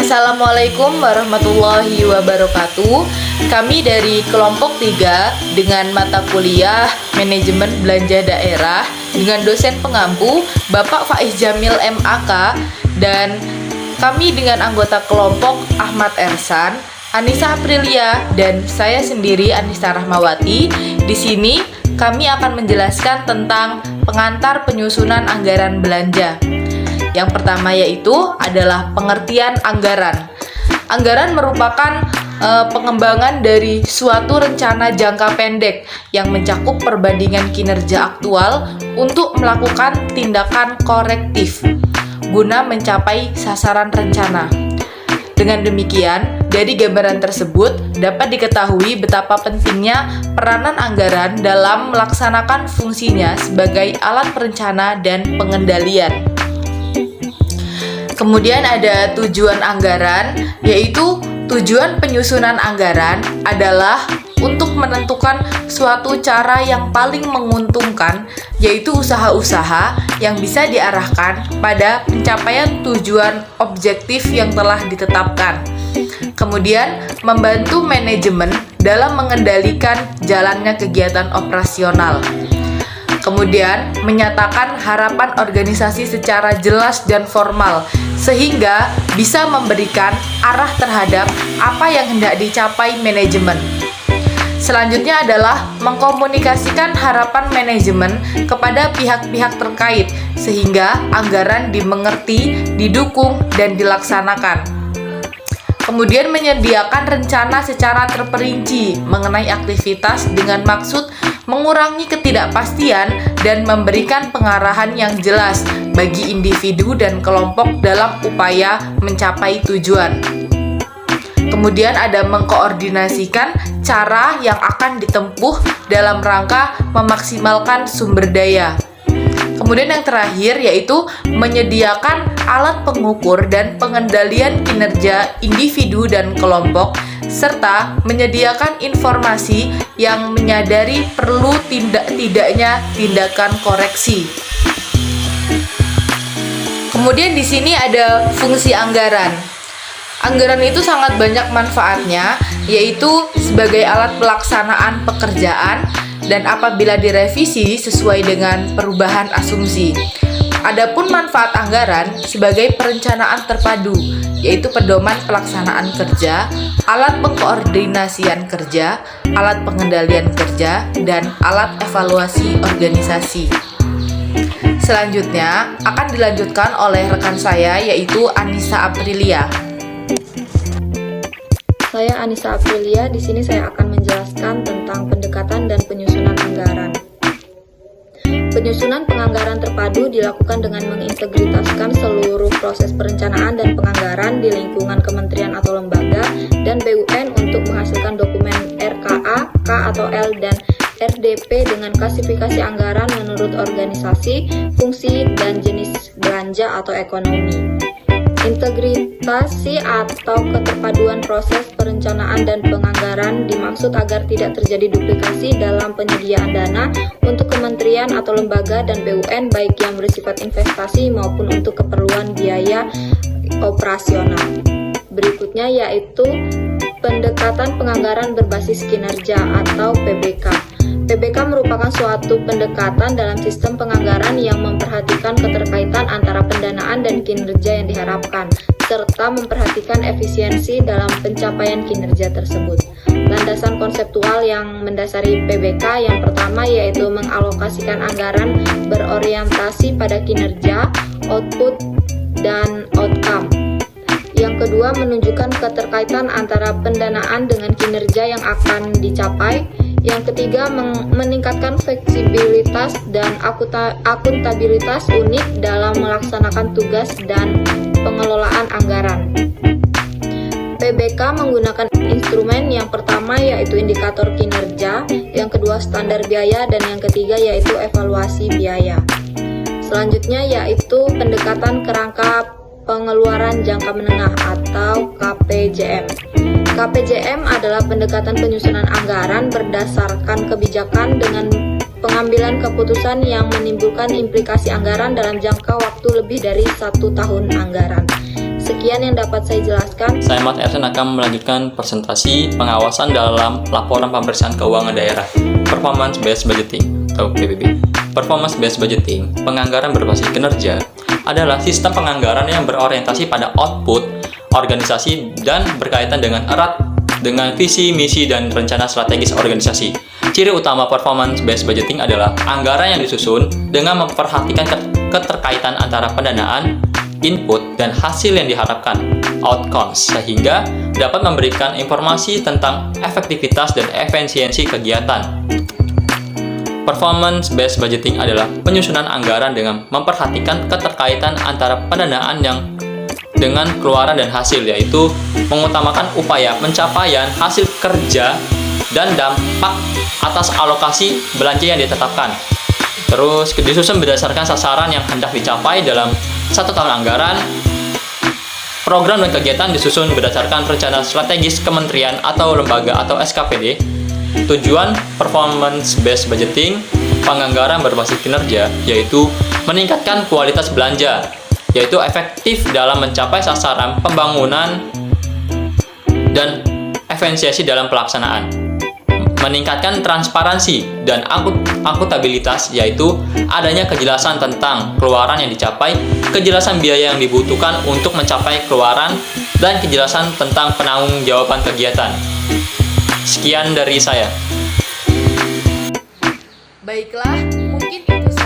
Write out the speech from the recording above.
Assalamualaikum warahmatullahi wabarakatuh. Kami dari kelompok 3 dengan mata kuliah Manajemen Belanja Daerah dengan dosen pengampu Bapak Faiz Jamil MAK, dan kami dengan anggota kelompok Ahmad Ersan, Anissa Aprilia, dan saya sendiri Anissa Rahmawati. Di sini kami akan menjelaskan tentang pengantar penyusunan anggaran belanja. Yang pertama yaitu adalah pengertian anggaran. Anggaran merupakan pengembangan dari suatu rencana jangka pendek yang mencakup perbandingan kinerja aktual untuk melakukan tindakan korektif guna mencapai sasaran rencana. Dengan demikian, dari gambaran tersebut dapat diketahui betapa pentingnya peranan anggaran dalam melaksanakan fungsinya sebagai alat perencana dan pengendalian. Kemudian ada tujuan anggaran, yaitu tujuan penyusunan anggaran adalah untuk menentukan suatu cara yang paling menguntungkan, yaitu usaha-usaha yang bisa diarahkan pada pencapaian tujuan objektif yang telah ditetapkan. Kemudian membantu manajemen dalam mengendalikan jalannya kegiatan operasional. Kemudian menyatakan harapan organisasi secara jelas dan formal, sehingga bisa memberikan arah terhadap apa yang hendak dicapai manajemen. Selanjutnya adalah mengkomunikasikan harapan manajemen kepada pihak-pihak terkait, sehingga anggaran dimengerti, didukung, dan dilaksanakan. Kemudian menyediakan rencana secara terperinci mengenai aktivitas dengan maksud mengurangi ketidakpastian dan memberikan pengarahan yang jelas bagi individu dan kelompok dalam upaya mencapai tujuan. Kemudian ada mengkoordinasikan cara yang akan ditempuh dalam rangka memaksimalkan sumber daya. Kemudian yang terakhir yaitu menyediakan alat pengukur dan pengendalian kinerja individu dan kelompok, serta menyediakan informasi yang menyadari perlu tidaknya tindakan koreksi. Kemudian di sini ada fungsi anggaran. Anggaran itu sangat banyak manfaatnya, yaitu sebagai alat pelaksanaan pekerjaan dan apabila direvisi sesuai dengan perubahan asumsi. Adapun manfaat anggaran sebagai perencanaan terpadu, yaitu pedoman pelaksanaan kerja, alat pengkoordinasian kerja, alat pengendalian kerja, dan alat evaluasi organisasi. Selanjutnya akan dilanjutkan oleh rekan saya yaitu Anissa Aprilia. Saya Anissa Aprilia. Di sini saya akan menjelaskan tentang pendekatan dan penyusunan anggaran. Penyusunan penganggaran terpadu dilakukan dengan mengintegritaskan seluruh proses perencanaan dan penganggaran di lingkungan kementerian atau lembaga dan BUMN untuk menghasilkan dokumen RKA, K atau L, dan RDP dengan klasifikasi anggaran menurut organisasi, fungsi, dan jenis belanja atau ekonomi. Integritasi atau keterpaduan proses perencanaan dan penganggaran dimaksud agar tidak terjadi duplikasi dalam penyediaan dana untuk kementerian atau lembaga dan BUMN baik yang bersifat investasi maupun untuk keperluan biaya operasional. Berikutnya yaitu pendekatan penganggaran berbasis kinerja atau PBK. PBK merupakan suatu pendekatan dalam sistem penganggaran yang memperhatikan keterkaitan antara pendanaan dan kinerja yang diharapkan, serta memperhatikan efisiensi dalam pencapaian kinerja tersebut. Landasan konseptual yang mendasari PBK yang pertama yaitu mengalokasikan anggaran berorientasi pada kinerja, output, dan outcome. Yang kedua, menunjukkan keterkaitan antara pendanaan dengan kinerja yang akan dicapai. Yang ketiga, meningkatkan fleksibilitas dan akuntabilitas unit dalam melaksanakan tugas dan pengelolaan anggaran. PBK menggunakan instrumen yang pertama yaitu indikator kinerja, yang kedua standar biaya, dan yang ketiga yaitu evaluasi biaya. Selanjutnya yaitu pendekatan kerangka pengeluaran jangka menengah atau KPJM. KPJM adalah pendekatan penyusunan anggaran berdasarkan kebijakan dengan pengambilan keputusan yang menimbulkan implikasi anggaran dalam jangka waktu lebih dari 1 tahun anggaran. Sekian Sekian yang dapat saya jelaskan. Saya Mat Ersen akan melanjutkan presentasi pengawasan dalam laporan pemeriksaan keuangan daerah Performance Based Budgeting atau PBB. Performance Based Budgeting, penganggaran berbasis kinerja, adalah sistem penganggaran yang berorientasi pada output organisasi dan berkaitan dengan erat dengan visi, misi, dan rencana strategis organisasi. Ciri utama performance based budgeting adalah anggaran yang disusun dengan memperhatikan keterkaitan antara pendanaan, input, dan hasil yang diharapkan, outcomes, sehingga dapat memberikan informasi tentang efektivitas dan efisiensi kegiatan. Performance based budgeting adalah penyusunan anggaran dengan memperhatikan keterkaitan antara pendanaan yang dengan keluaran dan hasil, yaitu mengutamakan upaya pencapaian hasil kerja dan dampak atas alokasi belanja yang ditetapkan. Terus disusun berdasarkan sasaran yang hendak dicapai dalam satu tahun anggaran. Program dan kegiatan disusun berdasarkan rencana strategis kementerian atau lembaga atau SKPD. Tujuan performance based budgeting, penganggaran berbasis kinerja, yaitu meningkatkan kualitas belanja, yaitu efektif dalam mencapai sasaran pembangunan dan efisiensi dalam pelaksanaan. Meningkatkan transparansi dan akuntabilitas, yaitu adanya kejelasan tentang keluaran yang dicapai, kejelasan biaya yang dibutuhkan untuk mencapai keluaran, dan kejelasan tentang penanggung-jawaban kegiatan. Sekian dari saya. Baiklah, mungkin itu saja